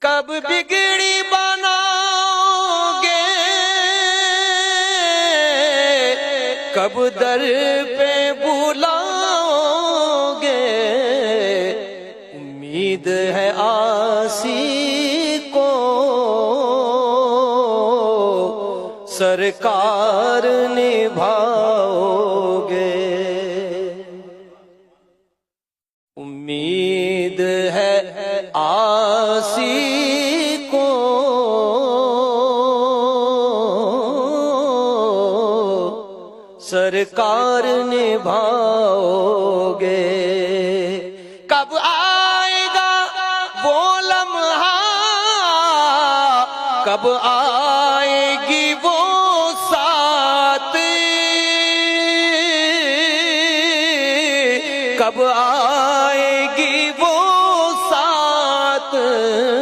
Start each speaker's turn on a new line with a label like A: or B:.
A: کب بگڑی بناؤ گے، کب در پہ بلاؤ گے، امید ہے آسی کو سرکار نبھاؤ گے، امید ہے آسی کو سرکار نبھاؤ گے۔ کب آئے گا وہ لمحہ، کب آئے گی وہ ساتھ، کب